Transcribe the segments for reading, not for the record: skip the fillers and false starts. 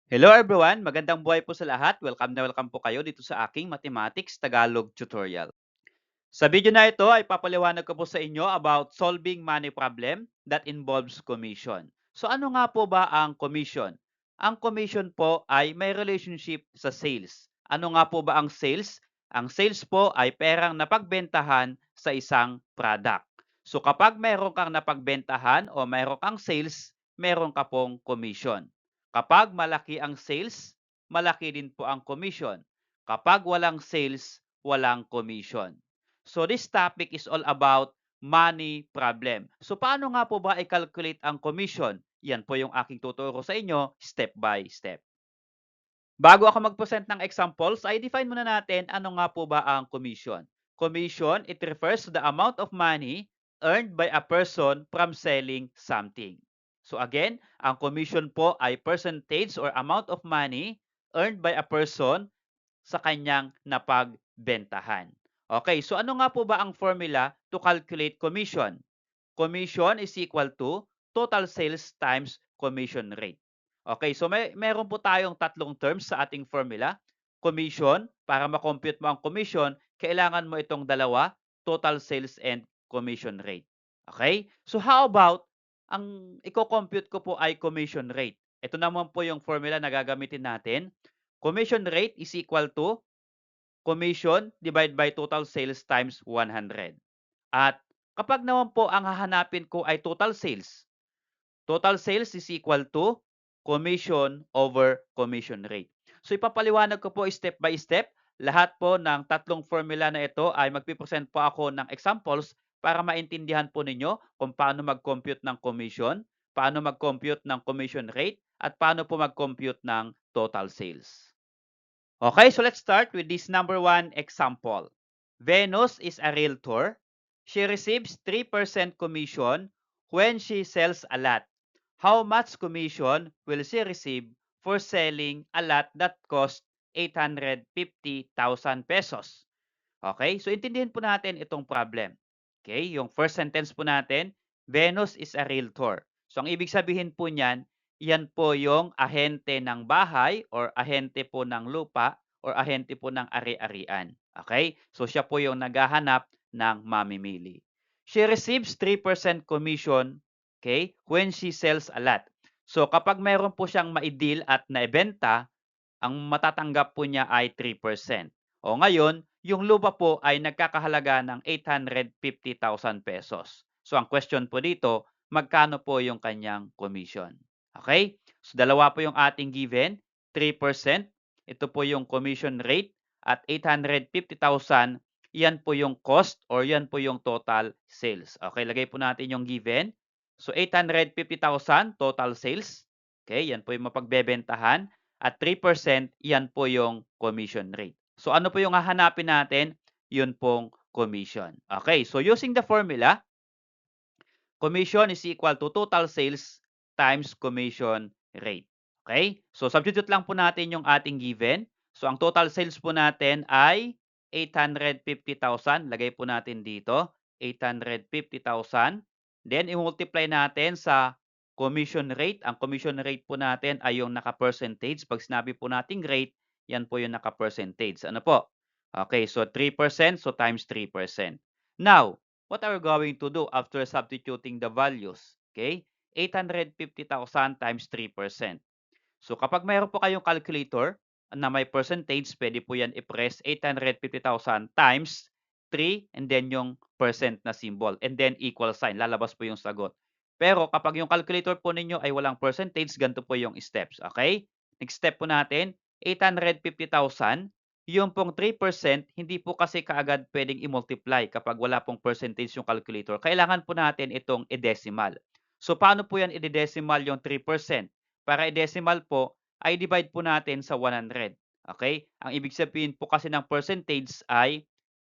Hello everyone! Magandang buhay po sa lahat. Welcome na welcome po kayo dito sa aking Mathematics Tagalog tutorial. Sa video na ito ay papaliwanag ko po sa inyo about solving money problem that involves commission. So ano nga po ba ang commission? Ang commission po ay may relationship sa sales. Ano nga po ba ang sales? Ang sales po ay perang napagbentahan sa isang product. So kapag meron kang napagbentahan o meron kang sales, meron ka pong commission. Kapag malaki ang sales, malaki din po ang commission. Kapag walang sales, walang commission. So this topic is all about money problem. So paano nga po ba i-calculate ang commission? Yan po yung aking tuturo sa inyo step by step. Bago ako mag-present ng examples, ay define muna natin ano nga po ba ang commission. Commission, it refers to the amount of money earned by a person from selling something. So again, ang commission po ay percentage or amount of money earned by a person sa kanyang napagbentahan. Okay, so ano nga po ba ang formula to calculate commission? Commission is equal to total sales times commission rate. Okay, so meron po tayong tatlong terms sa ating formula. Commission, para ma-compute mo ang commission, kailangan mo itong dalawa, total sales and commission rate. Okay? So how about, ang i-compute ko po ay commission rate. Ito naman po yung formula na gagamitin natin. Commission rate is equal to commission divided by total sales times 100. At kapag naman po ang hahanapin ko ay total sales is equal to commission over commission rate. So ipapaliwanag ko po step by step. Lahat po ng tatlong formula na ito ay magpipresent po ako ng examples para maintindihan po ninyo kung paano mag-compute ng commission, paano mag-compute ng commission rate, at paano po mag-compute ng total sales. Okay, so let's start with this number one example. Venus is a realtor. She receives 3% commission when she sells a lot. How much commission will she receive for selling a lot that cost 850,000 pesos? Okay, so intindihin po natin itong problem. Okay, yung first sentence po natin, Venus is a realtor. So ang ibig sabihin po niyan, yan po yung ahente ng bahay or ahente po ng lupa or ahente po ng ari-arian. Okay? So siya po yung naghahanap ng mamimili. She receives 3% commission, okay, when she sells a lot. So kapag meron po siyang ma-deal at naibenta, ang matatanggap po niya ay 3%. O ngayon, yung lupa po ay nagkakahalaga ng 850,000 pesos. So ang question po dito, magkano po yung kanyang commission? Okay? So dalawa po yung ating given, 3%. Ito po yung commission rate at 850,000, yan po yung cost or yan po yung total sales. Okay, lagay po natin yung given. So 850,000 total sales. Okay, yan po yung mapagbebentahan. At 3%, yan po yung commission rate. So ano po yung hahanapin natin? Yun pong commission. Okay, so using the formula, commission is equal to total sales times commission rate. Okay? So substitute lang po natin yung ating given. So ang total sales po natin ay 850,000. Lagay po natin dito, 850,000. Then i-multiply natin sa commission rate. Ang commission rate po natin ay yung naka-percentage. Pag sinabi po nating rate, yan po yung naka-percentage. Ano po? Okay, so 3%, so times 3%. Now, what are we going to do after substituting the values? Okay? 850,000 times 3%. So kapag mayroon po kayong calculator na may percentage, pwede po yan i-press 850,000 times 3 and then yung percent na symbol and then equal sign. Lalabas po yung sagot. Pero kapag yung calculator po ninyo ay walang percentage, ganito po yung steps. Okay? Next step po natin, 850,000. Yung pong 3%, hindi po kasi kaagad pwedeng i-multiply kapag wala pong percentage yung calculator. Kailangan po natin itong i-decimal. So, paano po yan i-decimal yung 3%? Para i-decimal po, ay divide po natin sa 100. Okay? Ang ibig sabihin po kasi ng percentage ay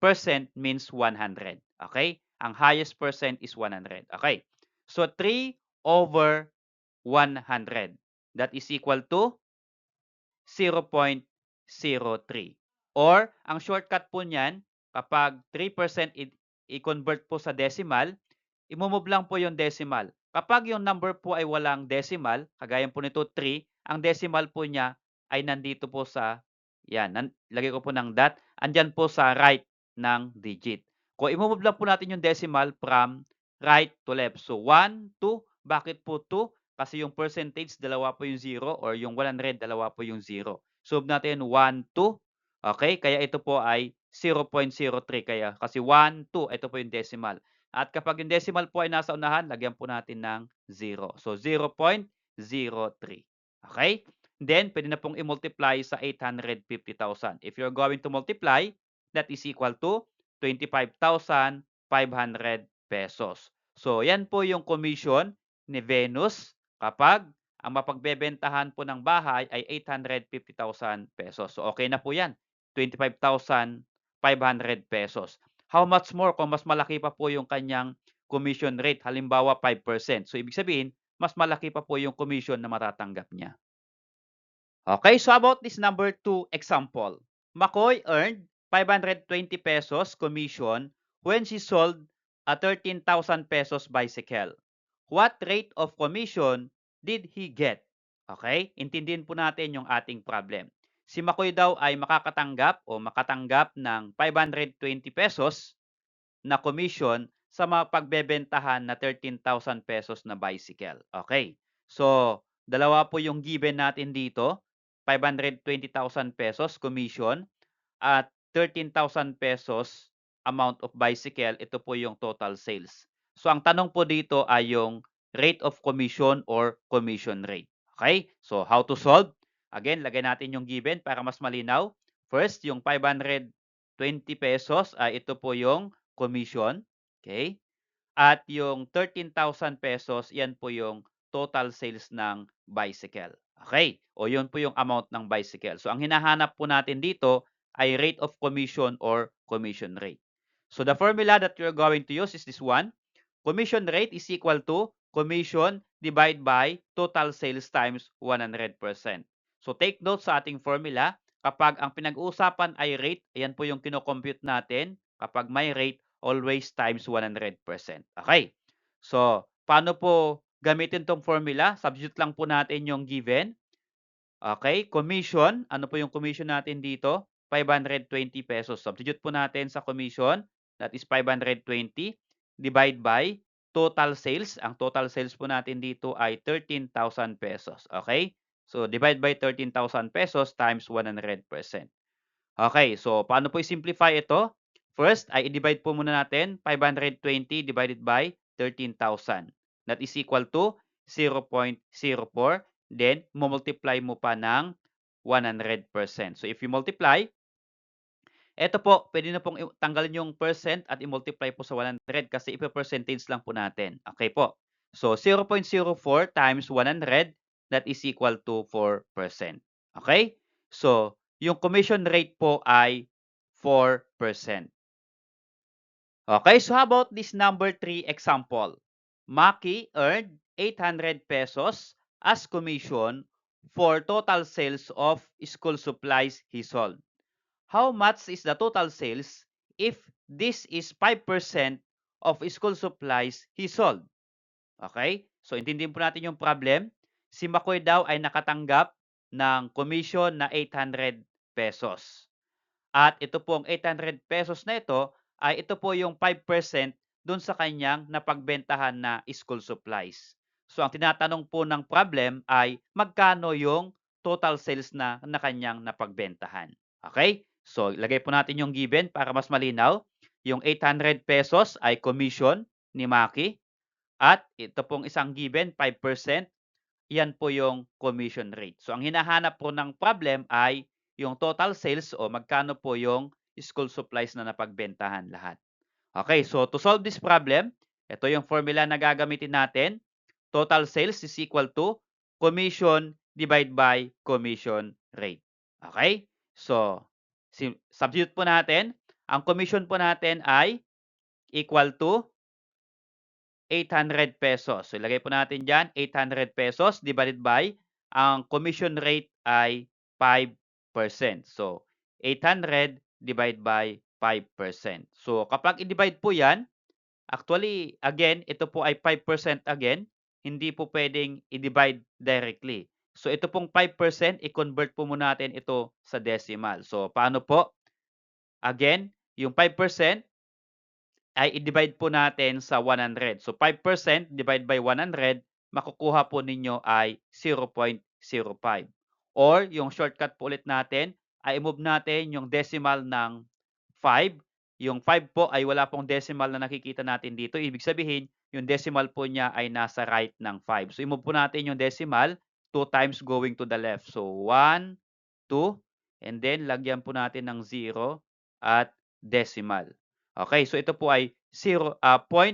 percent means 100. Okay? Ang highest percent is 100. Okay? So, 3 over 100. That is equal to 0.03. Or, ang shortcut po niyan, kapag 3% i-convert po sa decimal, i-move lang po yung decimal. Kapag yung number po ay walang decimal, kagaya po nito 3, ang decimal po niya ay nandito po sa, yan, lagay ko po ng dot, andyan po sa right ng digit. Kung i-move lang po natin yung decimal from right to left. So, 1, 2, bakit po 2? Kasi yung percentage, dalawa po yung 0 or yung 100, dalawa po yung 0. So, natin 1, 2. Okay? Kaya ito po ay 0.03. Kaya, kasi 1, 2, ito po yung decimal. At kapag yung decimal po ay nasa unahan, lagyan po natin ng 0. So, 0.03. Okay? Then, pwede na pong i-multiply sa 850,000. If you're going to multiply, that is equal to 25,500 pesos. So, yan po yung commission ni Venus kapag ang mapagbebentahan po ng bahay ay 850,000 pesos. So, okay na po yan. 25,500 pesos. How much more kung mas malaki pa po yung kanyang commission rate? Halimbawa, 5%. So, ibig sabihin, mas malaki pa po yung commission na matatanggap niya. Okay, so about this number 2 example. McCoy earned 520 pesos commission when she sold a 13,000 pesos bicycle. What rate of commission did he get? Okay, intindihin po natin yung ating problem. Si McCoy daw ay makatanggap ng 520 pesos na commission sa mga pagbebentahan na 13,000 pesos na bicycle. Okay. So, dalawa po yung given natin dito. 520,000 pesos commission at 13,000 pesos amount of bicycle. Ito po yung total sales. So, ang tanong po dito ay yung rate of commission or commission rate. Okay? So, how to solve? Again, lagay natin yung given para mas malinaw. First, yung 520 pesos ay ito po yung commission. Okay? At yung 13,000 pesos, yan po yung total sales ng bicycle. Okay? O yun po yung amount ng bicycle. So, ang hinahanap po natin dito ay rate of commission or commission rate. So, the formula that you're going to use is this one. Commission rate is equal to commission divided by total sales times 100%. So, take note sa ating formula. Kapag ang pinag-uusapan ay rate, ayan po yung kinocompute natin. Kapag may rate, always times 100%. Okay. So, paano po gamitin tong formula? Substitute lang po natin yung given. Okay. Commission. Ano po yung commission natin dito? 520 pesos. Substitute po natin sa commission. That is 520 divide by total sales. Ang total sales po natin dito ay 13,000 pesos. Okay. So, divide by 13,000 pesos times 100%. Okay, so paano po i-simplify ito? First ay i-divide po muna natin 520 divided by 13,000. That is equal to 0.04. Then, multiply mo pa ng 100%. So, if you multiply, ito po, pwede na pong tanggalin yung percent at i-multiply po sa 100 kasi ipa-percentage lang po natin. Okay po. So, 0.04 times 100, that is equal to 4%. Okay? So, yung commission rate po ay 4%. Okay, so how about this number 3 example? Maki earned 800 pesos as commission for total sales of school supplies he sold. How much is the total sales if this is 5% of school supplies he sold? Okay? So, intindihin po natin yung problem. Si Makoy daw ay nakatanggap ng commission na 800 pesos. At ito pong 800 pesos na ito ay ito po yung 5% dun sa kanyang napagbentahan na school supplies. So, ang tinatanong po ng problem ay magkano yung total sales na kanyang napagbentahan. Okay? So, ilagay po natin yung given para mas malinaw. Yung 800 pesos ay commission ni Maki. At ito pong isang given, 5%, yan po yung commission rate. So, ang hinahanap po ng problem ay yung total sales o magkano po yung school supplies na napagbentahan lahat. Okay, so to solve this problem, ito yung formula na gagamitin natin. Total sales is equal to commission divided by commission rate. Okay? So, substitute po natin. Ang commission po natin ay equal to 800 pesos. So, ilagay po natin dyan, 800 pesos divided by, ang commission rate ay 5%. So, 800 divided by 5%. So, kapag i-divide po yan, actually, again, ito po ay 5% again. Hindi po pwedeng i-divide directly. So ito pong 5%, i-convert po muna natin ito sa decimal. So paano po? Again, yung 5% ay i-divide po natin sa 100. So 5% divide by 100, makukuha po ninyo ay 0.05. Or yung shortcut po ulit natin, ay i-move natin yung decimal ng 5. Yung 5 po ay wala pong decimal na nakikita natin dito. Ibig sabihin, yung decimal po niya ay nasa right ng 5. So i-move po natin yung decimal 2 times going to the left. So 1, 2, and then lagyan po natin ng 0 at decimal. Okay, so ito po ay 0.05.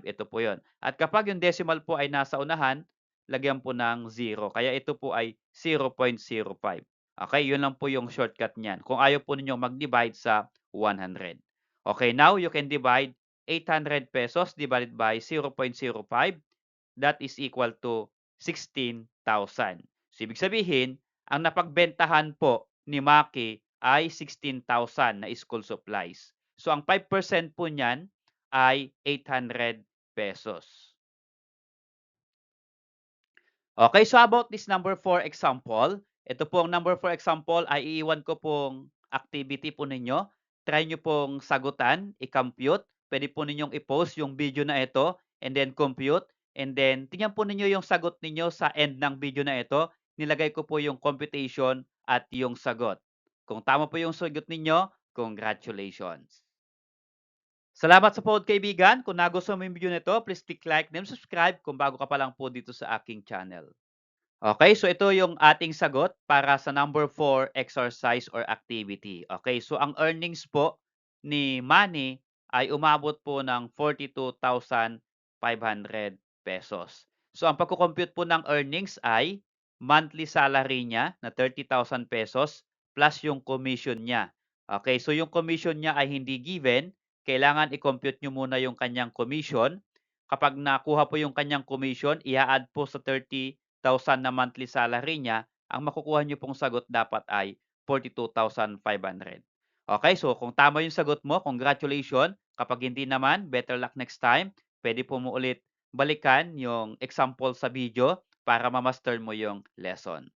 Ito po 'yon. At kapag yung decimal po ay nasa unahan, lagyan po ng 0. Kaya ito po ay 0.05. Okay, 'yun lang po yung shortcut niyan. Kung ayaw po ninyong mag-divide sa 100. Okay, now you can divide 800 pesos divided by 0.05. That is equal to 16,000. So ibig sabihin, ang napagbentahan po ni Maki ay 16,000 na school supplies. So ang 5% po niyan ay 800 pesos. Okay, so about this number 4 example, ito pong number 4 example ay iiwan ko pong activity po ninyo. Try nyo pong sagutan, i-compute. Pwede po ninyong i-post yung video na ito and then compute. And then, tingnan po ninyo yung sagot ninyo sa end ng video na ito. Nilagay ko po yung computation at yung sagot. Kung tama po yung sagot ninyo, congratulations! Salamat sa pod kaibigan. Kung nagustuhan mo yung video nito, please click like and subscribe kung bago ka pa lang po dito sa aking channel. Okay, so ito yung ating sagot para sa number 4 exercise or activity. Okay, so ang earnings po ni Manny ay umabot po ng 42,500 pesos. So ang pagko-compute po ng earnings ay monthly salary niya na 30,000 pesos plus yung commission niya. Okay, so yung commission niya ay hindi given, kailangan i-compute nyo muna yung kanyang commission. Kapag nakuha po yung kanyang commission, i-add po sa 30,000 na monthly salary niya, ang makukuha niyo pong sagot dapat ay 42,500. Okay, so kung tama yung sagot mo, congratulations. Kapag hindi naman, better luck next time. Pwede po mo ulit balikan yung example sa video para ma-master mo yung lesson.